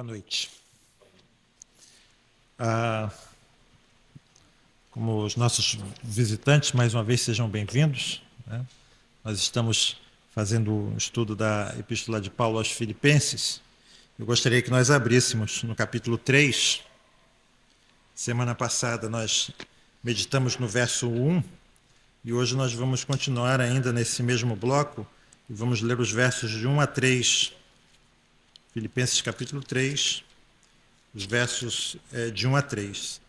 Boa noite. Como os nossos visitantes, mais uma vez, sejam bem-vindos, né? Nós estamos fazendo o estudo da Epístola de Paulo aos Filipenses. Eu gostaria que nós abríssemos no capítulo 3. Semana passada nós meditamos no verso 1 e hoje nós vamos continuar ainda nesse mesmo bloco e vamos ler os versos de 1 a 3. Filipenses capítulo 3, os versos de 1 a 3.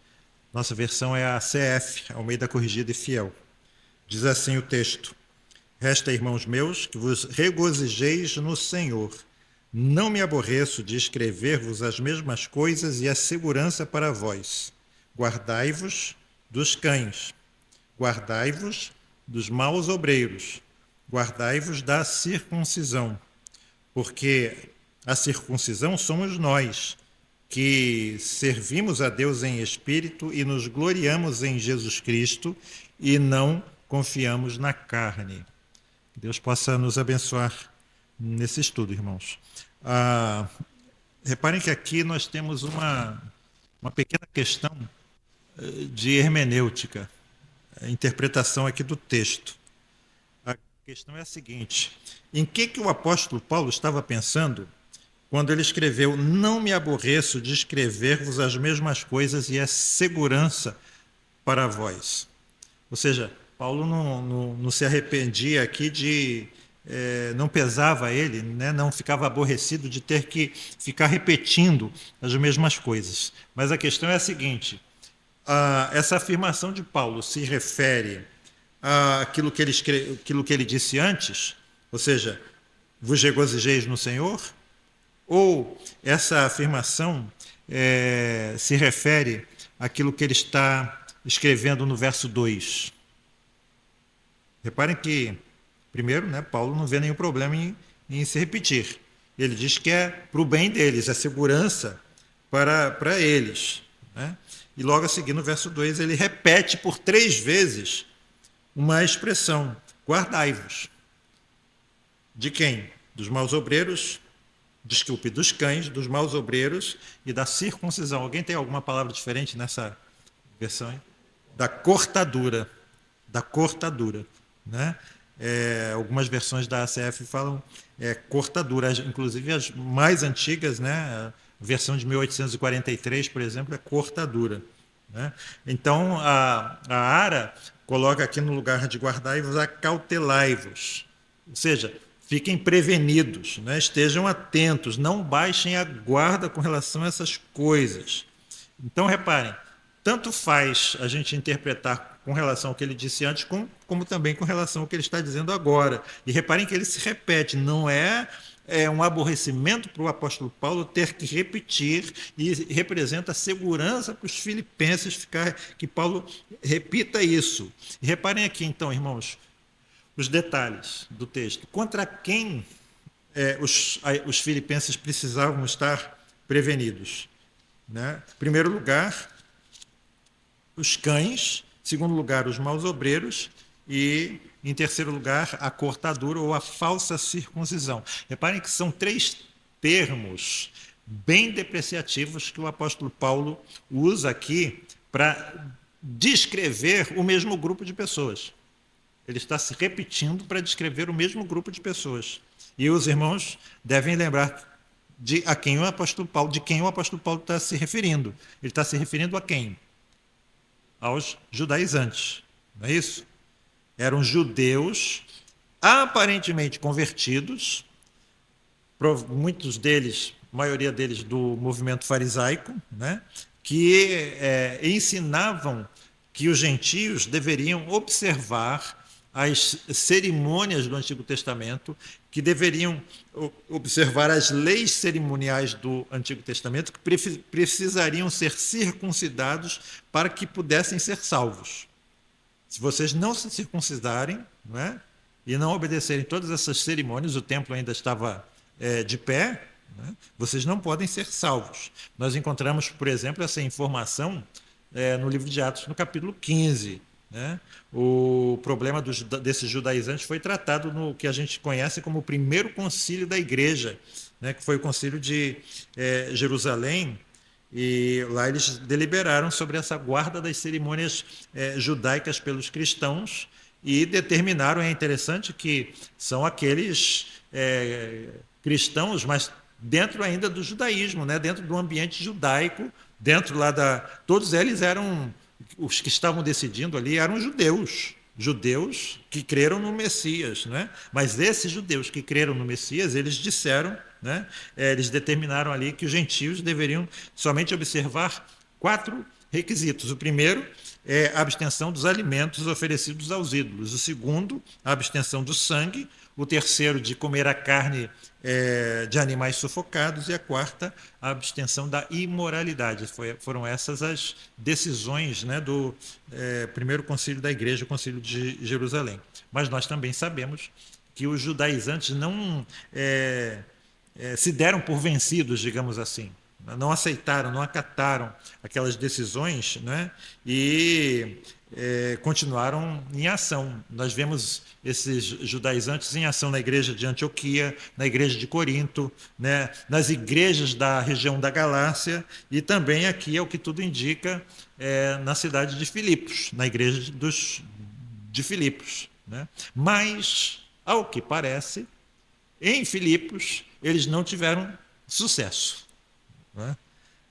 Nossa versão é a CF, Almeida Corrigida e Fiel. Diz assim o texto: Resta, irmãos meus, que vos regozijeis no Senhor. Não me aborreço de escrever-vos as mesmas coisas e a segurança para vós. Guardai-vos dos cães, guardai-vos dos maus obreiros, guardai-vos da circuncisão, porque a circuncisão somos nós, que servimos a Deus em espírito e nos gloriamos em Jesus Cristo e não confiamos na carne. Que Deus possa nos abençoar nesse estudo, irmãos. Reparem que aqui nós temos uma pequena questão de hermenêutica, a interpretação aqui do texto. A questão é a seguinte: em que o apóstolo Paulo estava pensando quando ele escreveu: não me aborreço de escrever-vos as mesmas coisas e é segurança para vós? Ou seja, Paulo não se arrependia aqui de... não pesava ele, né, não ficava aborrecido de ter que ficar repetindo as mesmas coisas. Mas a questão é a seguinte: essa afirmação de Paulo se refere àquilo que ele disse antes, ou seja, vos regozijeis no Senhor? Ou essa afirmação se refere àquilo que ele está escrevendo no verso 2? Reparem que, primeiro, né, Paulo não vê nenhum problema em se repetir. Ele diz que é para o bem deles, é segurança para eles, né? E logo a seguir, no verso 2, ele repete por 3 vezes uma expressão: guardai-vos. De quem? Dos maus obreiros, desculpe, dos cães, dos maus obreiros e da circuncisão. Alguém tem alguma palavra diferente nessa versão, hein? Da cortadura. Da cortadura, né? Algumas versões da ACF falam cortadura, inclusive as mais antigas, né? A versão de 1843, por exemplo, é cortadura, né? Então, a ARA coloca aqui no lugar de guardai-vos, acautelai-vos. Ou seja, fiquem prevenidos, né? Estejam atentos, não baixem a guarda com relação a essas coisas. Então, reparem, tanto faz a gente interpretar com relação ao que ele disse antes, como também com relação ao que ele está dizendo agora. E reparem que ele se repete, não é um aborrecimento para o apóstolo Paulo ter que repetir, e representa segurança para os filipenses que Paulo repita isso. E reparem aqui, então, irmãos, os detalhes do texto. Contra quem os filipenses precisavam estar prevenidos, né? Em primeiro lugar, os cães. Em segundo lugar, os maus obreiros. E, em terceiro lugar, a cortadura ou a falsa circuncisão. Reparem que são 3 termos bem depreciativos que o apóstolo Paulo usa aqui para descrever o mesmo grupo de pessoas. Ele está se repetindo para descrever o mesmo grupo de pessoas. E os irmãos devem lembrar de quem o apóstolo Paulo está se referindo. Ele está se referindo a quem? Aos judaizantes, não é isso? Eram judeus aparentemente convertidos, muitos deles, a maioria deles do movimento farisaico, né, que ensinavam que os gentios deveriam observar as cerimônias do Antigo Testamento, que deveriam observar as leis cerimoniais do Antigo Testamento, que precisariam ser circuncidados para que pudessem ser salvos. Se vocês não se circuncidarem, não é, e não obedecerem todas essas cerimônias, o templo ainda estava de pé, né, vocês não podem ser salvos. Nós encontramos, por exemplo, essa informação no livro de Atos, no capítulo 15. né? O problema desses judaizantes foi tratado no que a gente conhece como o primeiro concílio da igreja, né? Que foi o concílio de Jerusalém, e lá eles deliberaram sobre essa guarda das cerimônias judaicas pelos cristãos e determinaram, é interessante que são aqueles cristãos, mas dentro ainda do judaísmo, né? Dentro do ambiente judaico, dentro lá todos eles eram, os que estavam decidindo ali eram judeus que creram no Messias, né? Mas esses judeus que creram no Messias, eles disseram, né? Eles determinaram ali que os gentios deveriam somente observar 4 requisitos. O primeiro é a abstenção dos alimentos oferecidos aos ídolos. O segundo, a abstenção do sangue. O terceiro, de comer a carne de animais sufocados. E a quarta, a abstenção da imoralidade. Foram essas as decisões, né, do primeiro concílio da igreja, o concílio de Jerusalém. Mas nós também sabemos que os judaizantes não se deram por vencidos, digamos assim. Não aceitaram, não acataram aquelas decisões, né? E continuaram em ação. Nós vemos esses judaizantes em ação na igreja de Antioquia, na igreja de Corinto, né? Nas igrejas da região da Galácia e também aqui, é o que tudo indica, na cidade de Filipos, na igreja de Filipos, né? Mas, ao que parece, em Filipos eles não tiveram sucesso, né?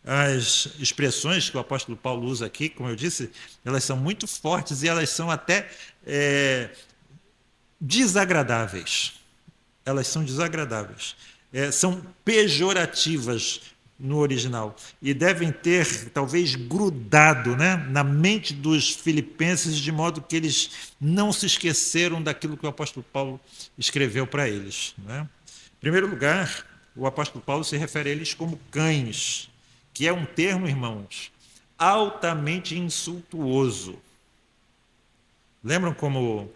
As expressões que o apóstolo Paulo usa aqui, como eu disse, elas são muito fortes e elas são até desagradáveis. Elas são desagradáveis. São pejorativas no original e devem ter, talvez, grudado, né, na mente dos filipenses, de modo que eles não se esqueceram daquilo que o apóstolo Paulo escreveu para eles, né? Em primeiro lugar, o apóstolo Paulo se refere a eles como cães, que é um termo, irmãos, altamente insultuoso. Lembram como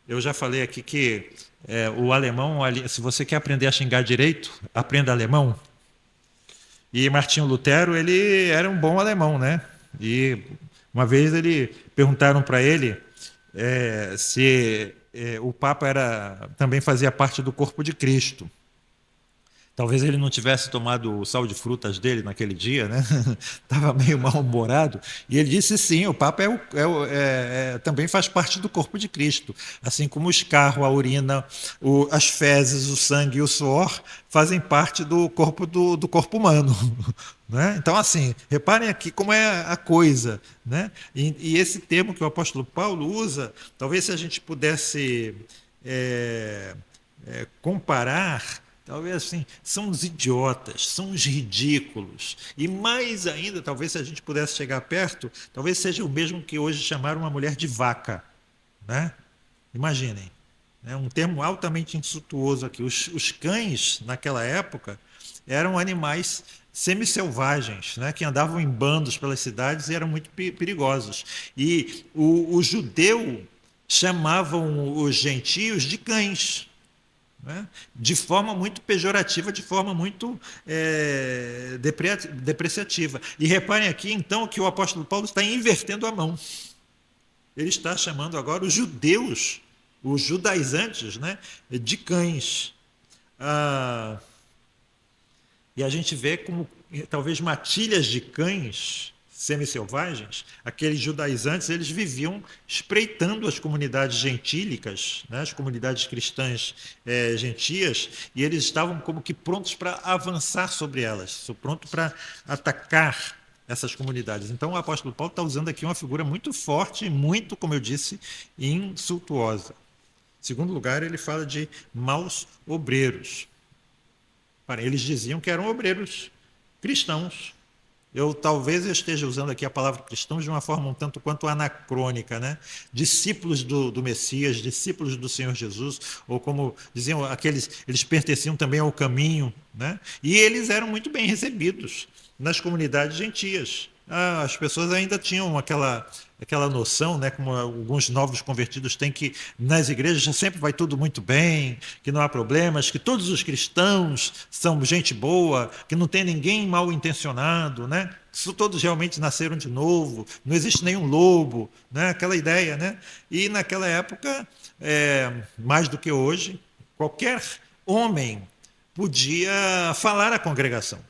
eu já falei aqui que o alemão, se você quer aprender a xingar direito, aprenda alemão. E Martinho Lutero, ele era um bom alemão, né? E uma vez perguntaram para ele se o Papa também fazia parte do corpo de Cristo. Talvez ele não tivesse tomado o sal de frutas dele naquele dia, né? Estava meio mal-humorado. E ele disse sim, o Papa também faz parte do corpo de Cristo. Assim como o escarro, a urina, as fezes, o sangue e o suor fazem parte do corpo humano. Né? Então, assim, reparem aqui como é a coisa. Né? E esse termo que o apóstolo Paulo usa, talvez se a gente pudesse comparar, talvez assim, são os idiotas, são os ridículos. E mais ainda, talvez se a gente pudesse chegar perto, talvez seja o mesmo que hoje chamaram uma mulher de vaca. Né? Imaginem. Um termo altamente insultuoso aqui. Os cães, naquela época, eram animais semi-selvagens, né, que andavam em bandos pelas cidades e eram muito perigosos. E o judeu chamavam os gentios de cães, né, de forma muito pejorativa, de forma muito depreciativa. E reparem aqui, então, que o apóstolo Paulo está invertendo a mão. Ele está chamando agora os judeus, os judaizantes, né, de cães. E a gente vê como, talvez, matilhas de cães semi-selvagens, aqueles judaizantes, eles viviam espreitando as comunidades gentílicas, né, as comunidades cristãs gentias, e eles estavam como que prontos para avançar sobre elas, prontos para atacar essas comunidades. Então o apóstolo Paulo está usando aqui uma figura muito forte, muito, como eu disse, insultuosa. Em segundo lugar, ele fala de maus obreiros. Eles diziam que eram obreiros cristãos. Talvez eu esteja usando aqui a palavra cristãos de uma forma um tanto quanto anacrônica, né? Discípulos do Messias, discípulos do Senhor Jesus, ou como diziam eles pertenciam também ao caminho, né? E eles eram muito bem recebidos nas comunidades gentias. as pessoas ainda tinham aquela noção, né, como alguns novos convertidos têm, que nas igrejas sempre vai tudo muito bem, que não há problemas, que todos os cristãos são gente boa, que não tem ninguém mal intencionado, né? Que todos realmente nasceram de novo, não existe nenhum lobo, né? Aquela ideia, né? E naquela época, mais do que hoje, qualquer homem podia falar à congregação,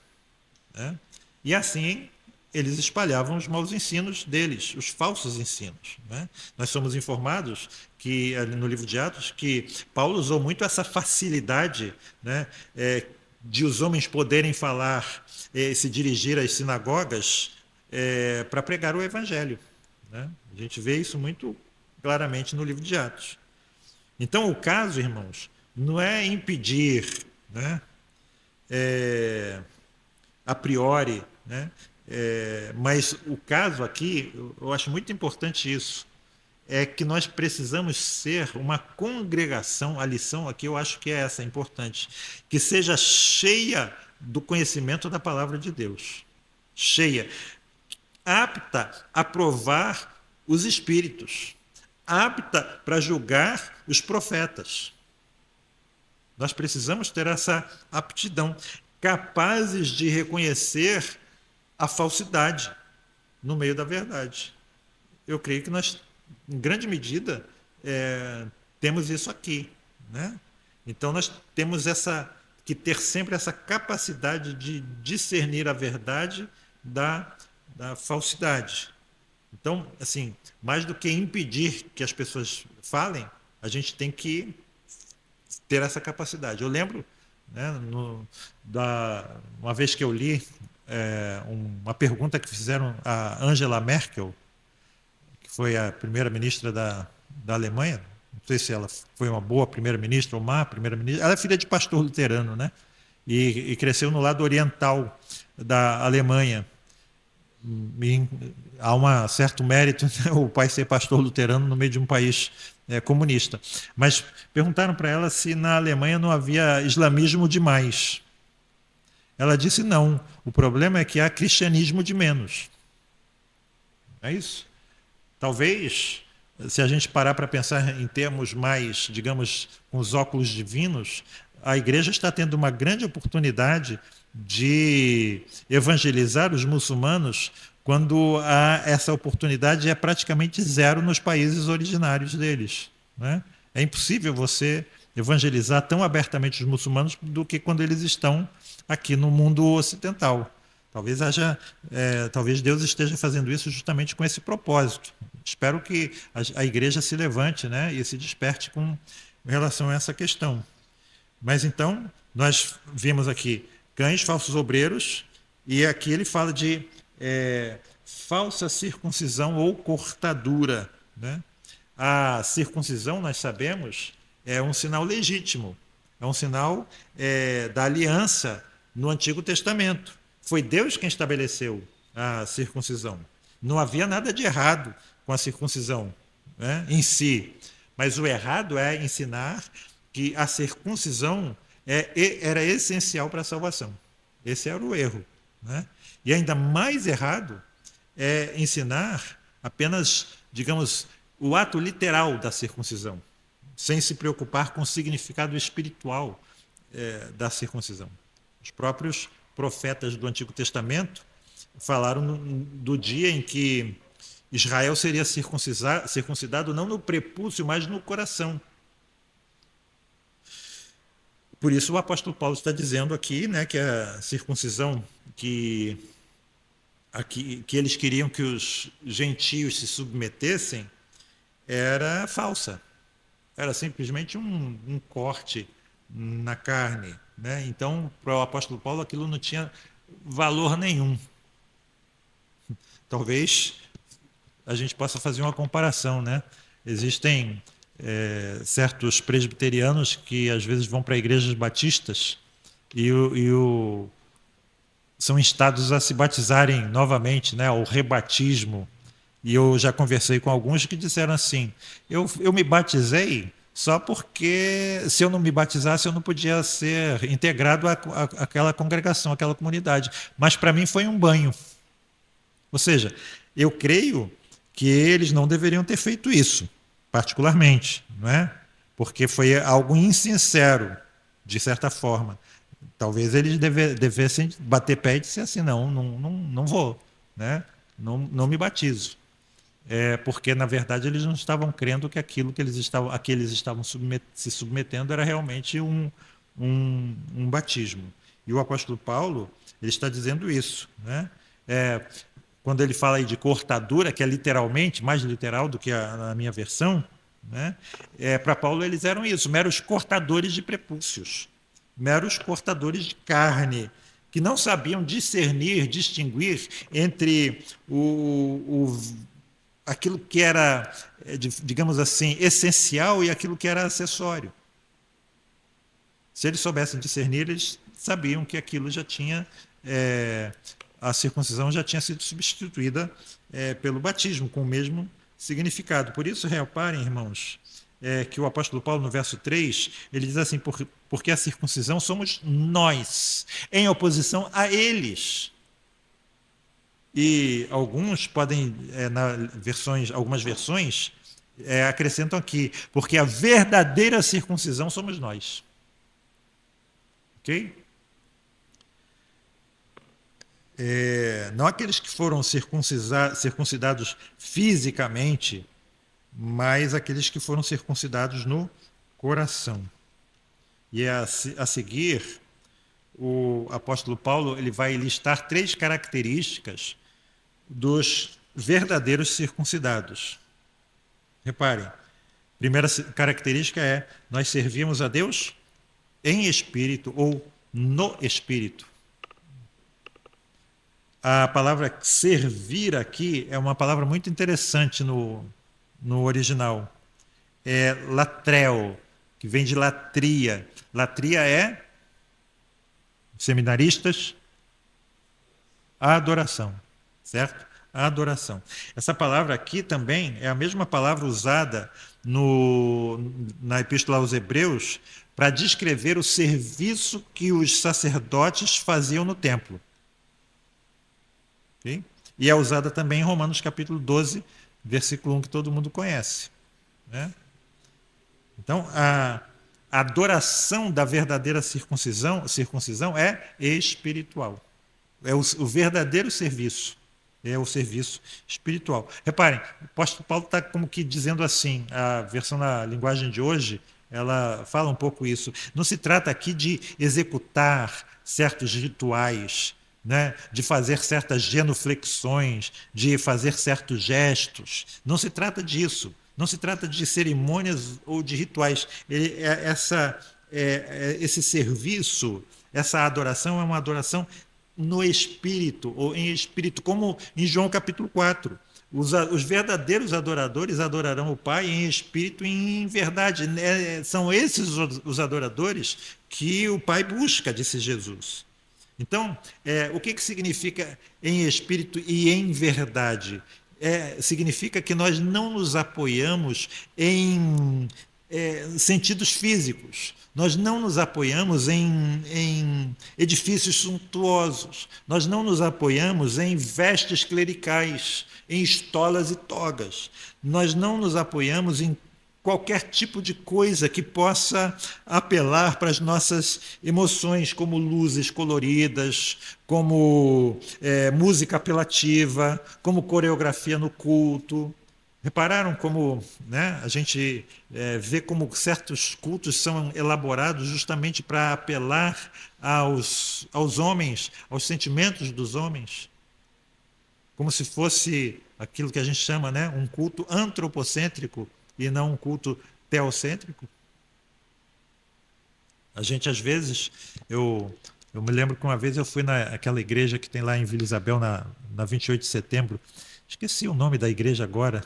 né? E assim eles espalhavam os maus ensinos deles, os falsos ensinos, né? Nós somos informados que no livro de Atos que Paulo usou muito essa facilidade, né, de os homens poderem falar, se dirigir às sinagogas para pregar o evangelho, né? A gente vê isso muito claramente no livro de Atos. Então o caso, irmãos, não é impedir, né, a priori, né? Mas o caso aqui, eu acho muito importante isso, é que nós precisamos ser uma congregação, a lição aqui eu acho que é essa, importante, que seja cheia do conhecimento da palavra de Deus, cheia, apta a provar os espíritos, apta para julgar os profetas. Nós precisamos ter essa aptidão, capazes de reconhecer a falsidade no meio da verdade. Eu creio que nós, em grande medida, temos isso aqui, né? Então nós temos que ter sempre essa capacidade de discernir a verdade da falsidade. Então, assim, mais do que impedir que as pessoas falem, a gente tem que ter essa capacidade. Eu lembro, né, uma vez que eu li uma pergunta que fizeram a Angela Merkel, que foi a primeira-ministra da Alemanha. Não sei se ela foi uma boa primeira-ministra ou má primeira-ministra. Ela é filha de pastor luterano, né? E cresceu no lado oriental da Alemanha. E há um certo mérito, né, o pai ser pastor luterano no meio de um país comunista. Mas perguntaram para ela se na Alemanha não havia islamismo demais. Ela disse não, o problema é que há cristianismo de menos. É isso? Talvez, se a gente parar para pensar em termos mais, digamos, com os óculos divinos, a igreja está tendo uma grande oportunidade de evangelizar os muçulmanos quando essa oportunidade é praticamente zero nos países originários deles, né? É impossível você evangelizar tão abertamente os muçulmanos do que quando eles estão aqui no mundo ocidental. Talvez Deus esteja fazendo isso justamente com esse propósito. Espero que a igreja se levante, né, e se desperte com relação a essa questão. Mas então, nós vimos aqui cães, falsos obreiros, e aqui ele fala de falsa circuncisão ou cortadura, né? A circuncisão, nós sabemos, é um sinal legítimo, é um sinal da aliança no Antigo Testamento. Foi Deus quem estabeleceu a circuncisão. Não havia nada de errado com a circuncisão, né, em si. Mas o errado é ensinar que a circuncisão era essencial para a salvação. Esse era o erro, né? E ainda mais errado é ensinar apenas, digamos, o ato literal da circuncisão, sem se preocupar com o significado espiritual da circuncisão. Os próprios profetas do Antigo Testamento falaram do dia em que Israel seria circuncidado não no prepúcio, mas no coração. Por isso o apóstolo Paulo está dizendo aqui, né, que a circuncisão que eles queriam que os gentios se submetessem era falsa. Era simplesmente um corte na carne, né? Então, para o apóstolo Paulo, aquilo não tinha valor nenhum. Talvez a gente possa fazer uma comparação, né? Existem certos presbiterianos que às vezes vão para igrejas batistas e são instados a se batizarem novamente, né? O rebatismo. E eu já conversei com alguns que disseram assim: eu me batizei só porque se eu não me batizasse eu não podia ser integrado àquela congregação, àquela comunidade. Mas para mim foi um banho. Ou seja, eu creio que eles não deveriam ter feito isso, particularmente, não é? Porque foi algo insincero, de certa forma. Talvez eles devessem bater pé e dizer assim, não vou, né? Não me batizo. Porque, na verdade, eles não estavam crendo que aquilo a que eles estavam se submetendo era realmente um batismo. E o apóstolo Paulo, ele está dizendo isso, né? Quando ele fala aí de cortadura, que é literalmente, mais literal do que a minha versão, né? Para Paulo eles eram isso, meros cortadores de prepúcios, meros cortadores de carne, que não sabiam discernir, distinguir entre aquilo que era, digamos assim, essencial e aquilo que era acessório. Se eles soubessem discernir, eles sabiam que aquilo já tinha, a circuncisão já tinha sido substituída pelo batismo, com o mesmo significado. Por isso, reparem, irmãos, que o apóstolo Paulo, no verso 3, ele diz assim, porque a circuncisão somos nós, em oposição a eles. E alguns podem, algumas versões, acrescentam aqui, porque a verdadeira circuncisão somos nós. Ok? Não aqueles que foram circuncidados fisicamente, mas aqueles que foram circuncidados no coração. E a seguir, o apóstolo Paulo ele vai listar 3 características dos verdadeiros circuncidados. Reparem, primeira característica é: nós servimos a Deus em espírito ou no espírito. A palavra servir aqui é uma palavra muito interessante no original. É latreo, que vem de latria. Latria é, seminaristas, a adoração, certo? A adoração. Essa palavra aqui também é a mesma palavra usada na Epístola aos Hebreus para descrever o serviço que os sacerdotes faziam no templo. Okay? E é usada também em Romanos capítulo 12, versículo 1, que todo mundo conhece. Né? Então, a adoração da verdadeira circuncisão é espiritual. É o verdadeiro serviço. É o serviço espiritual. Reparem, o apóstolo Paulo está como que dizendo assim, a versão na linguagem de hoje, ela fala um pouco isso. Não se trata aqui de executar certos rituais, né, de fazer certas genuflexões, de fazer certos gestos. Não se trata disso. Não se trata de cerimônias ou de rituais. Esse serviço, essa adoração é uma adoração no espírito, ou em espírito, como em João capítulo 4. Os verdadeiros adoradores adorarão o Pai em espírito e em verdade. São esses os adoradores que o Pai busca, disse Jesus. Então, o que significa em espírito e em verdade? Significa que nós não nos apoiamos em sentidos físicos. Nós não nos apoiamos em edifícios suntuosos. Nós não nos apoiamos em vestes clericais, em estolas e togas. Nós não nos apoiamos em qualquer tipo de coisa que possa apelar para as nossas emoções, como luzes coloridas, como música apelativa, como coreografia no culto. Repararam como, né, a gente vê como certos cultos são elaborados justamente para apelar aos homens, aos sentimentos dos homens? Como se fosse aquilo que a gente chama, né, um culto antropocêntrico e não um culto teocêntrico. A gente, às vezes, eu me lembro que uma vez eu fui naquela igreja que tem lá em Vila Isabel, na 28 de setembro. Esqueci o nome da igreja agora.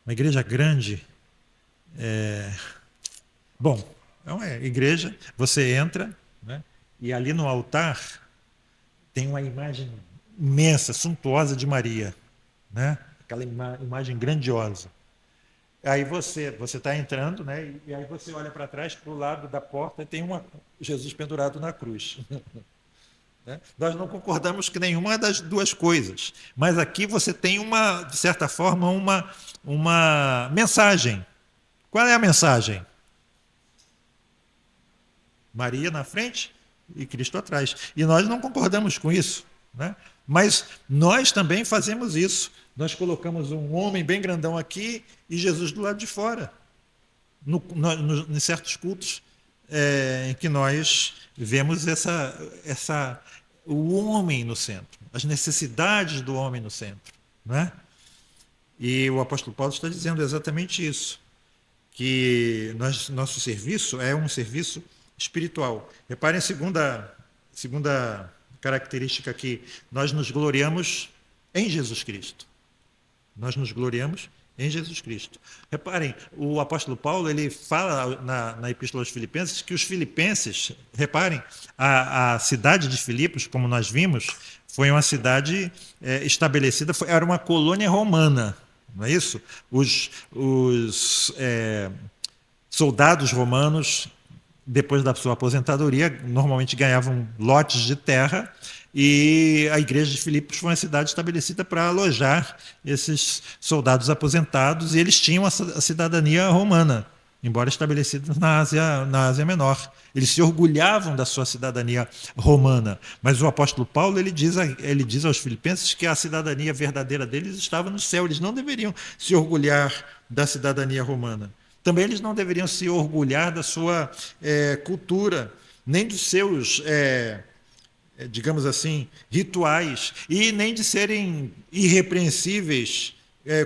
Uma igreja grande. Bom, é uma igreja, você entra, né, e ali no altar tem uma imagem imensa, suntuosa de Maria. Né? Aquela imagem grandiosa. Aí você está entrando, né? E aí você olha para trás, para o lado da porta, e tem Jesus pendurado na cruz. né? Nós não concordamos com nenhuma das duas coisas, mas aqui você tem uma, de certa forma, uma mensagem. Qual é a mensagem? Maria na frente e Cristo atrás. E nós não concordamos com isso, né? Mas nós também fazemos isso. Nós colocamos um homem bem grandão aqui e Jesus do lado de fora. Em certos cultos em que nós vemos o homem no centro, as necessidades do homem no centro, né? E o apóstolo Paulo está dizendo exatamente isso, que nosso serviço é um serviço espiritual. Reparem a segunda característica aqui, nós nos gloriamos em Jesus Cristo. Nós nos gloriamos em Jesus Cristo. Reparem, o apóstolo Paulo ele fala na Epístola aos Filipenses que os filipenses, reparem, a cidade de Filipos, como nós vimos, foi uma cidade estabelecida, era uma colônia romana, não é isso? Os soldados romanos, depois da sua aposentadoria, normalmente ganhavam lotes de terra e a igreja de Filipos foi uma cidade estabelecida para alojar esses soldados aposentados e eles tinham a cidadania romana, embora estabelecidos na Ásia Menor. Eles se orgulhavam da sua cidadania romana, mas o apóstolo Paulo ele diz aos filipenses que a cidadania verdadeira deles estava no céu, eles não deveriam se orgulhar da cidadania romana. Também eles não deveriam se orgulhar da sua cultura, nem dos seus, digamos assim, rituais, e nem de serem irrepreensíveis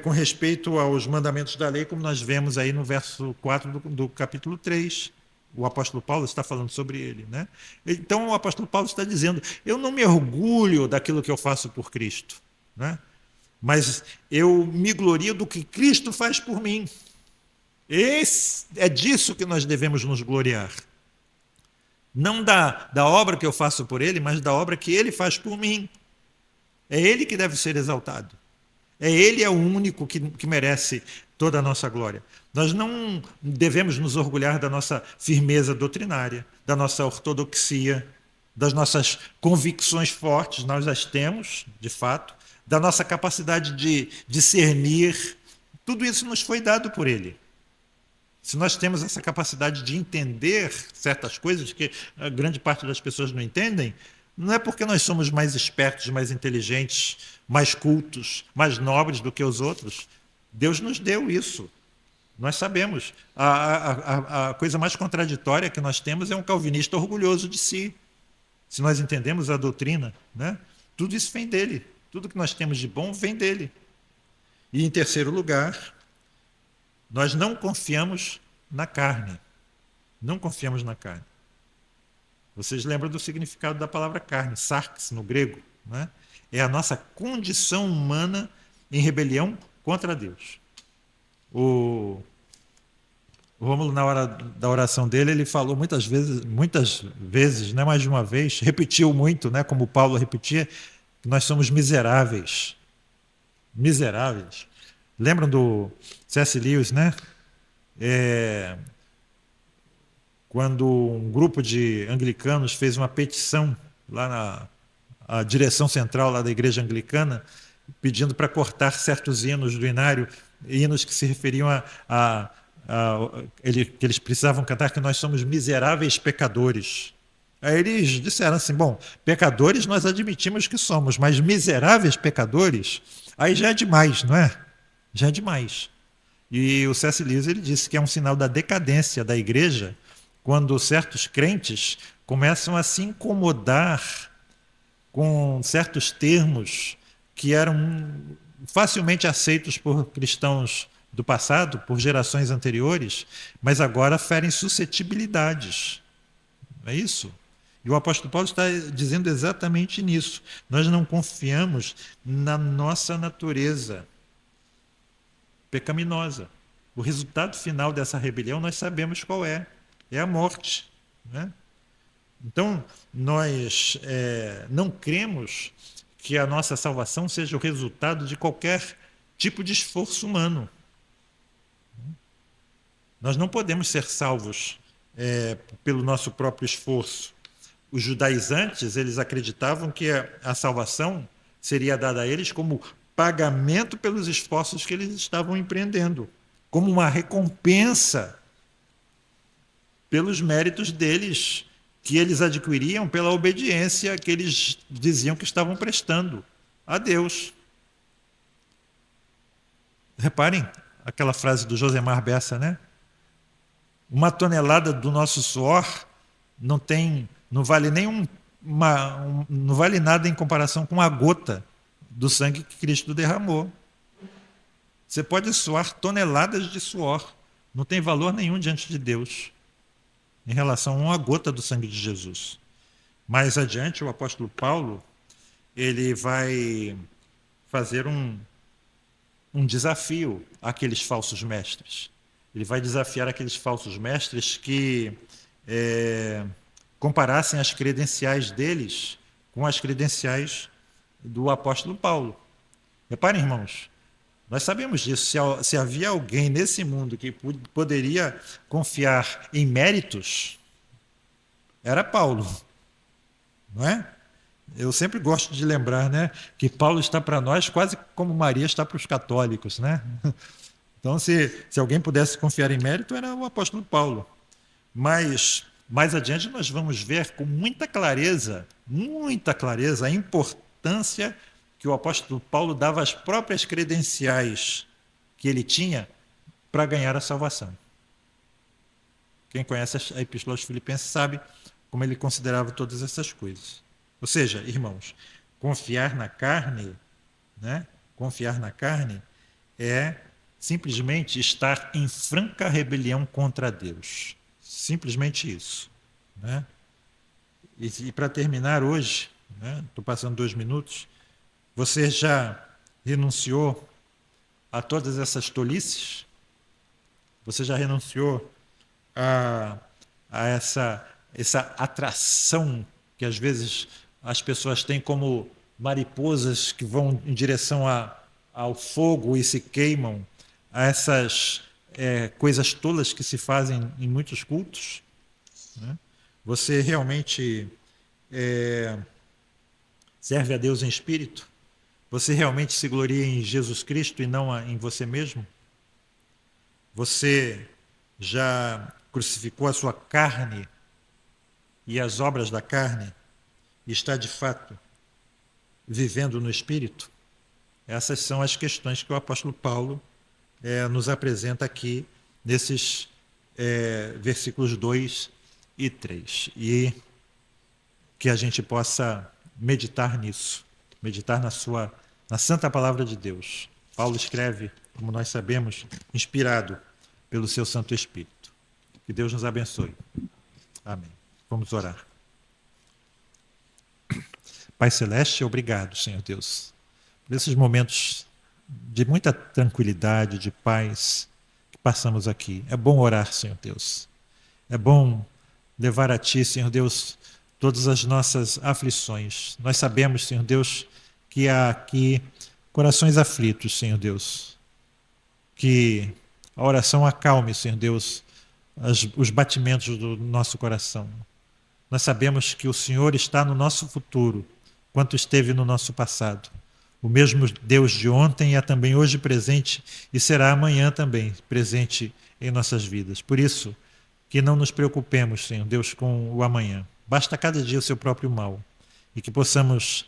com respeito aos mandamentos da lei, como nós vemos aí no verso 4 do capítulo 3. O apóstolo Paulo está falando sobre ele, né? Então o apóstolo Paulo está dizendo, eu não me orgulho daquilo que eu faço por Cristo, né? Mas eu me glorio do que Cristo faz por mim. É disso que nós devemos nos gloriar. Não da obra que eu faço por ele, mas da obra que ele faz por mim. É ele que deve ser exaltado. Ele é o único que merece toda a nossa glória. Nós não devemos nos orgulhar da nossa firmeza doutrinária, da nossa ortodoxia, das nossas convicções fortes, nós as temos, de fato, da nossa capacidade de discernir. Tudo isso nos foi dado por ele. Se nós temos essa capacidade de entender certas coisas que a grande parte das pessoas não entendem, não é porque nós somos mais espertos, mais inteligentes, mais cultos, mais nobres do que os outros. Deus nos deu isso. Nós sabemos. A coisa mais contraditória que nós temos é um calvinista orgulhoso de si. Se nós entendemos a doutrina, né? Tudo isso vem dele. Tudo que nós temos de bom vem dele. E, em terceiro lugar, nós não confiamos na carne. Não confiamos na carne. Vocês lembram do significado da palavra carne, sarx, no grego, né? É a nossa condição humana em rebelião contra Deus. O Rômulo, na hora da oração dele, ele falou muitas vezes, não é mais de uma vez, repetiu muito, né, como Paulo repetia, que nós somos miseráveis. Miseráveis. Lembram do C.S. Lewis, né? Quando um grupo de anglicanos fez uma petição lá na direção central lá da igreja anglicana, pedindo para cortar certos hinos do inário, hinos que se referiam que eles precisavam cantar que nós somos miseráveis pecadores. Aí eles disseram assim, bom, pecadores nós admitimos que somos, mas miseráveis pecadores, aí já é demais, não é? Já é demais. E o C.S. Lewis ele disse que é um sinal da decadência da igreja quando certos crentes começam a se incomodar com certos termos que eram facilmente aceitos por cristãos do passado, por gerações anteriores, mas agora ferem suscetibilidades. Não é isso? E o apóstolo Paulo está dizendo exatamente nisso. Nós não confiamos na nossa natureza pecaminosa. O resultado final dessa rebelião nós sabemos qual é. É a morte. Né? Então, nós não cremos que a nossa salvação seja o resultado de qualquer tipo de esforço humano. Nós não podemos ser salvos pelo nosso próprio esforço. os judaizantes, eles acreditavam que a salvação seria dada a eles como pagamento pelos esforços que eles estavam empreendendo, como uma recompensa pelos méritos deles, que eles adquiriam pela obediência que eles diziam que estavam prestando a Deus. Reparem aquela frase do Josemar Bessa, né? Uma tonelada do nosso suor não vale não vale nada em comparação com a gota do sangue que Cristo derramou. Você pode suar toneladas de suor, não tem valor nenhum diante de Deus em relação a uma gota do sangue de Jesus. Mais adiante, o apóstolo Paulo, ele vai fazer um desafio àqueles falsos mestres. Ele vai desafiar aqueles falsos mestres que comparassem as credenciais deles com as credenciais do apóstolo Paulo. Reparem, irmãos, nós sabemos disso. Se havia alguém nesse mundo que poderia confiar em méritos, era Paulo, não é? Eu sempre gosto de lembrar, né, que Paulo está para nós quase como Maria está para os católicos, né? Então, se alguém pudesse confiar em mérito, era o apóstolo Paulo. Mas mais adiante nós vamos ver com muita clareza, a importância que o apóstolo Paulo dava às próprias credenciais que ele tinha para ganhar a salvação. Quem conhece a Epístola aos Filipenses sabe como ele considerava todas essas coisas. Ou seja, irmãos, confiar na carne, né? Confiar na carne é simplesmente estar em franca rebelião contra Deus. Simplesmente isso, né? E para terminar hoje, estou passando 2 minutos, você já renunciou a todas essas tolices? Você já renunciou a essa atração que às vezes as pessoas têm como mariposas que vão em direção ao fogo e se queimam, a essas coisas tolas que se fazem em muitos cultos? Né? Você realmente serve a Deus em espírito? Você realmente se gloria em Jesus Cristo e não em você mesmo? Você já crucificou a sua carne e as obras da carne e está de fato vivendo no Espírito? Essas são as questões que o apóstolo Paulo nos apresenta aqui nesses versículos 2 e 3. E que a gente possa meditar nisso, meditar na santa palavra de Deus. Paulo escreve, como nós sabemos, inspirado pelo seu Santo Espírito. Que Deus nos abençoe. Amém. Vamos orar. Pai Celeste, obrigado, Senhor Deus, por esses momentos de muita tranquilidade, de paz que passamos aqui. É bom orar, Senhor Deus. É bom levar a Ti, Senhor Deus, todas as nossas aflições. Nós sabemos, Senhor Deus, que há aqui corações aflitos, Senhor Deus. Que a oração acalme, Senhor Deus, os batimentos do nosso coração. Nós sabemos que o Senhor está no nosso futuro, quanto esteve no nosso passado. O mesmo Deus de ontem é também hoje presente e será amanhã também presente em nossas vidas. Por isso, que não nos preocupemos, Senhor Deus, com o amanhã. Basta cada dia o seu próprio mal. E que possamos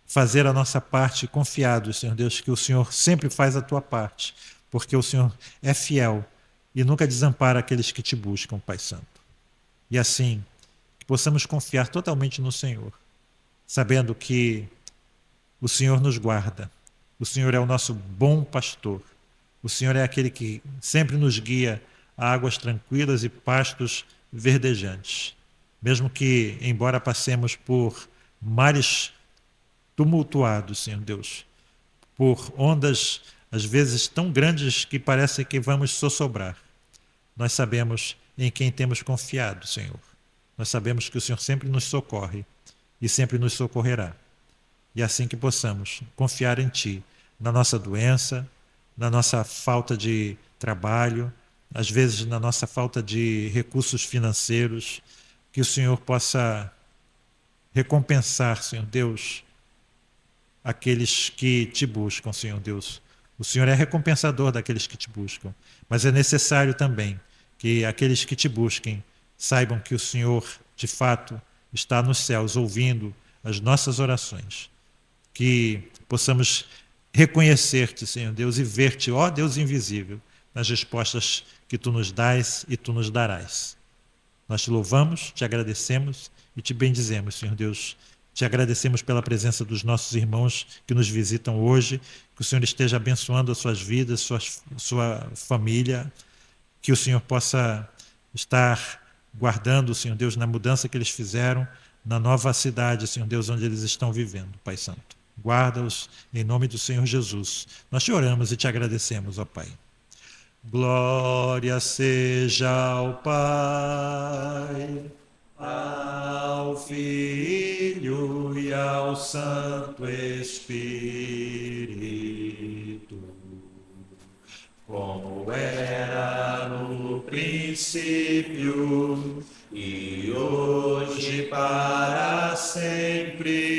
fazer a nossa parte confiados, Senhor Deus, que o Senhor sempre faz a tua parte, porque o Senhor é fiel e nunca desampara aqueles que te buscam, Pai Santo. E assim, que possamos confiar totalmente no Senhor, sabendo que o Senhor nos guarda, o Senhor é o nosso bom pastor, o Senhor é aquele que sempre nos guia a águas tranquilas e pastos verdejantes. Mesmo que, embora passemos por mares tumultuados, Senhor Deus, por ondas às vezes tão grandes que parece que vamos sossobrar, nós sabemos em quem temos confiado, Senhor. Nós sabemos que o Senhor sempre nos socorre e sempre nos socorrerá. E assim que possamos confiar em Ti, na nossa doença, na nossa falta de trabalho, às vezes na nossa falta de recursos financeiros, que o Senhor possa recompensar, Senhor Deus, aqueles que te buscam, Senhor Deus. O Senhor é recompensador daqueles que te buscam, mas é necessário também que aqueles que te busquem saibam que o Senhor, de fato, está nos céus ouvindo as nossas orações. Que possamos reconhecer-te, Senhor Deus, e ver-te, ó Deus invisível, nas respostas que tu nos dás e tu nos darás. Nós te louvamos, te agradecemos e te bendizemos, Senhor Deus. Te agradecemos pela presença dos nossos irmãos que nos visitam hoje, que o Senhor esteja abençoando as suas vidas, sua família, que o Senhor possa estar guardando, Senhor Deus, na mudança que eles fizeram, na nova cidade, Senhor Deus, onde eles estão vivendo, Pai Santo. Guarda-os em nome do Senhor Jesus. Nós te oramos e te agradecemos, ó Pai. Glória seja ao Pai, ao Filho e ao Santo Espírito, como era no princípio e hoje para sempre.